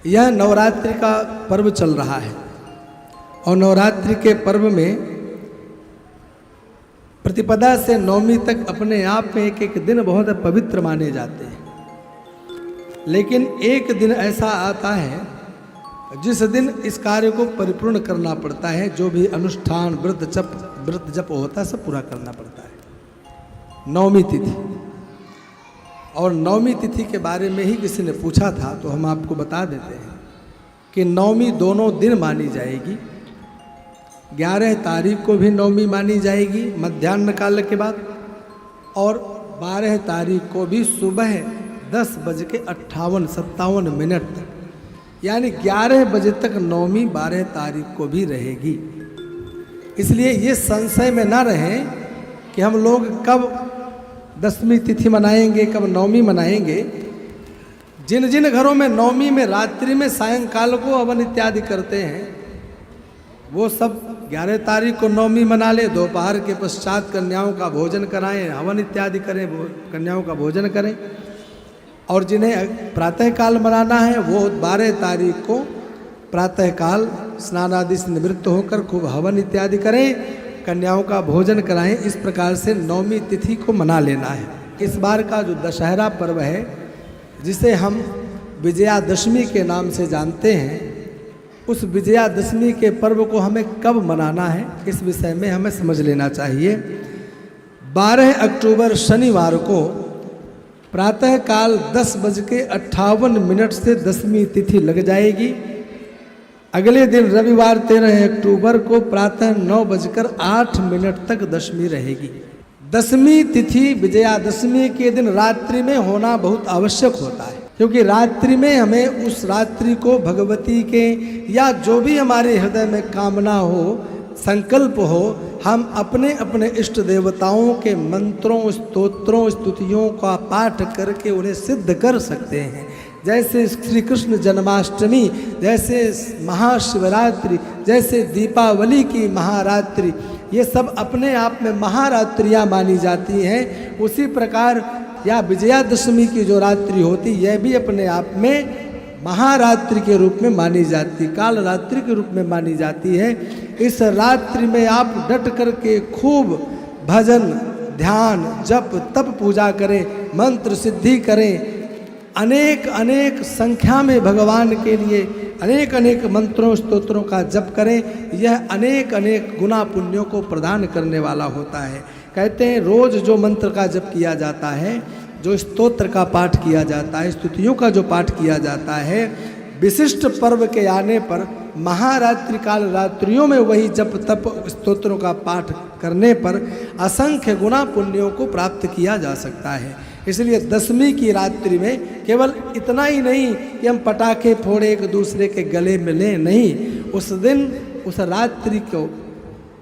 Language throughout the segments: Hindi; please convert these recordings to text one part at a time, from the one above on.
यह नवरात्रि का पर्व चल रहा है और नवरात्रि के पर्व में प्रतिपदा से नवमी तक अपने आप में एक एक दिन बहुत पवित्र माने जाते हैं। लेकिन एक दिन ऐसा आता है जिस दिन इस कार्य को परिपूर्ण करना पड़ता है। जो भी अनुष्ठान व्रत जप होता है सब पूरा करना पड़ता है। नवमी तिथि, और नवमी तिथि के बारे में ही किसी ने पूछा था तो हम आपको बता देते हैं कि नवमी दोनों दिन मानी जाएगी। 11 तारीख को भी नवमी मानी जाएगी मध्याह्न काल के बाद, और 12 तारीख को भी सुबह 10:58-57 तक, यानी 11 बजे तक नवमी 12 तारीख को भी रहेगी। इसलिए ये संशय में ना रहें कि हम लोग कब दसवीं तिथि मनाएंगे, कब नवमी मनाएंगे। जिन जिन घरों में नवमी में रात्रि में सायंकाल को हवन इत्यादि करते हैं वो सब 11 तारीख को नवमी मना ले, दोपहर के पश्चात कन्याओं का भोजन कराएं, हवन इत्यादि करें, कन्याओं का भोजन करें। और जिन्हें प्रातःकाल मनाना है वो 12 तारीख को प्रातःकाल स्नान आदि से निवृत्त होकर खूब हवन इत्यादि करें, कन्याओं का भोजन कराएं। इस प्रकार से नवमी तिथि को मना लेना है। इस बार का जो दशहरा पर्व है जिसे हम विजयादशमी के नाम से जानते हैं, उस विजयादशमी के पर्व को हमें कब मनाना है इस विषय में हमें समझ लेना चाहिए। 12 अक्टूबर शनिवार को प्रातःकाल 10:58 से दसवीं तिथि लग जाएगी। अगले दिन रविवार 13 अक्टूबर को प्रातः 9:08 तक दशमी रहेगी। दसवीं तिथि विजयादशमी के दिन रात्रि में होना बहुत आवश्यक होता है, क्योंकि रात्रि में हमें उस रात्रि को भगवती के या जो भी हमारे हृदय में कामना हो, संकल्प हो, हम अपने अपने इष्ट देवताओं के मंत्रों, स्तोत्रों, स्तुतियों का पाठ करके उन्हें सिद्ध कर सकते हैं। जैसे श्री कृष्ण जन्माष्टमी, जैसे महाशिवरात्रि, जैसे दीपावली की महारात्रि, ये सब अपने आप में महारात्रियाँ मानी जाती हैं। उसी प्रकार या विजयादशमी की जो रात्रि होती यह भी अपने आप में महारात्रि के रूप में मानी जाती, काल रात्रि के रूप में मानी जाती है। इस रात्रि में आप डट करके खूब भजन, ध्यान, जप, तप, पूजा करें, मंत्र सिद्धि करें, अनेक अनेक संख्या में भगवान के लिए अनेक अनेक मंत्रों स्तोत्रों का जप करें। यह अनेक अनेक गुना पुण्यों को प्रदान करने वाला होता है। कहते हैं रोज जो मंत्र का जप किया जाता है, जो स्तोत्र का पाठ किया जाता है, स्तुतियों का जो पाठ किया जाता है, विशिष्ट पर्व के आने पर महारात्रि काल रात्रियों में वही जप तप स्तोत्रों का पाठ करने पर असंख्य गुना पुण्यों को प्राप्त किया जा सकता है। इसलिए दसवीं की रात्रि में केवल इतना ही नहीं कि हम पटाखे फोड़े एक दूसरे के गले में लें, नहीं, उस दिन उस रात्रि को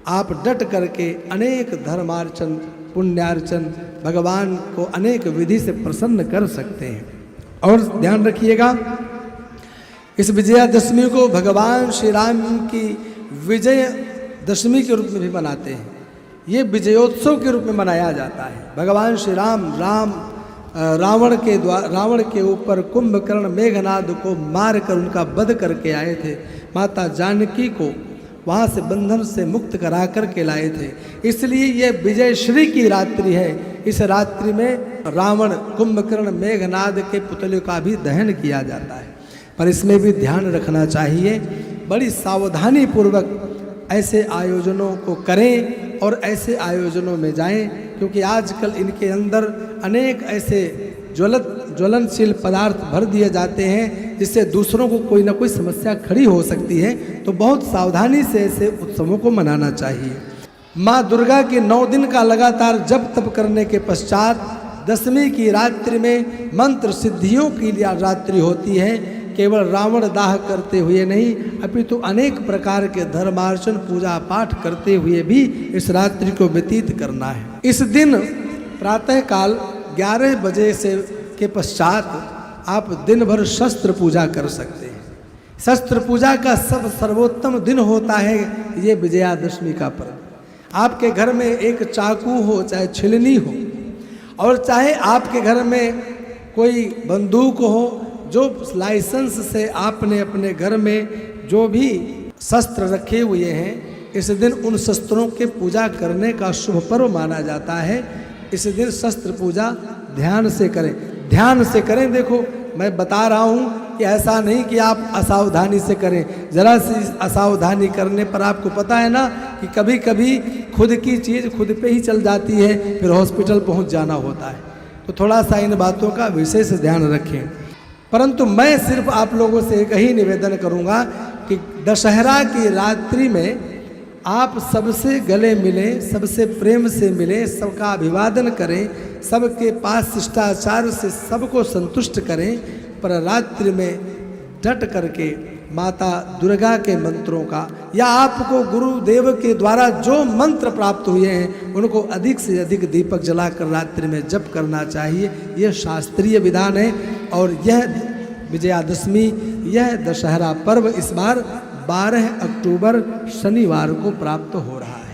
आप डट करके अनेक धर्मार्चन, पुण्यार्चन, भगवान को अनेक विधि से प्रसन्न कर सकते हैं। और ध्यान रखिएगा, इस विजयादशमी को भगवान श्री राम की विजय दशमी के रूप में भी मनाते हैं। ये विजयोत्सव के रूप में मनाया जाता है। भगवान श्री राम रावण के ऊपर कुंभकर्ण मेघनाद को मार कर उनका वध करके आए थे। माता जानकी को वहाँ से बंधन से मुक्त करा कर के लाए थे। इसलिए ये विजयश्री की रात्रि है। इस रात्रि में रावण, कुंभकर्ण, मेघनाद के पुतले का भी दहन किया जाता है। पर इसमें भी ध्यान रखना चाहिए, बड़ी सावधानी पूर्वक ऐसे आयोजनों को करें और ऐसे आयोजनों में जाएं, क्योंकि आजकल इनके अंदर अनेक ऐसे ज्वलनशील पदार्थ भर दिए जाते हैं जिससे दूसरों को कोई ना कोई समस्या खड़ी हो सकती है। तो बहुत सावधानी से ऐसे उत्सवों को मनाना चाहिए। माँ दुर्गा के 9 दिन का लगातार जप तप करने के पश्चात दसवीं की रात्रि में मंत्र सिद्धियों की रात्रि होती है। केवल रावण दाह करते हुए नहीं, अपितु अनेक प्रकार के धर्मार्चन, पूजा पाठ करते हुए भी इस रात्रि को व्यतीत करना है। इस दिन प्रातःकाल 11 बजे से के पश्चात आप दिन भर शस्त्र पूजा कर सकते हैं। शस्त्र पूजा का सब सर्वोत्तम दिन होता है ये विजयादशमी का पर्व। आपके घर में एक चाकू हो, चाहे छिलनी हो, और चाहे आपके घर में कोई बंदूक हो, जो लाइसेंस से आपने अपने घर में जो भी शस्त्र रखे हुए हैं, इस दिन उन शस्त्रों के पूजा करने का शुभ पर्व माना जाता है। इस दिन शस्त्र पूजा ध्यान से करें, ध्यान से करें। देखो मैं बता रहा हूँ कि ऐसा नहीं कि आप असावधानी से करें। ज़रा सी असावधानी करने पर आपको पता है ना कि कभी कभी खुद की चीज़ खुद पे ही चल जाती है, फिर हॉस्पिटल पहुँच जाना होता है। तो थोड़ा सा इन बातों का विशेष ध्यान रखें। परंतु मैं सिर्फ आप लोगों से एक ही निवेदन करूँगा कि दशहरा की रात्रि में आप सबसे गले मिलें, सबसे प्रेम से मिलें, सबका अभिवादन करें, सबके पास शिष्टाचार से सबको संतुष्ट करें, पर रात्रि में डट करके माता दुर्गा के मंत्रों का या आपको गुरुदेव के द्वारा जो मंत्र प्राप्त हुए हैं उनको अधिक से अधिक दीपक जलाकर रात्रि में जप करना चाहिए। यह शास्त्रीय विधान है। और यह विजयादशमी, यह दशहरा पर्व इस बार 12 अक्टूबर शनिवार को प्राप्त हो रहा है।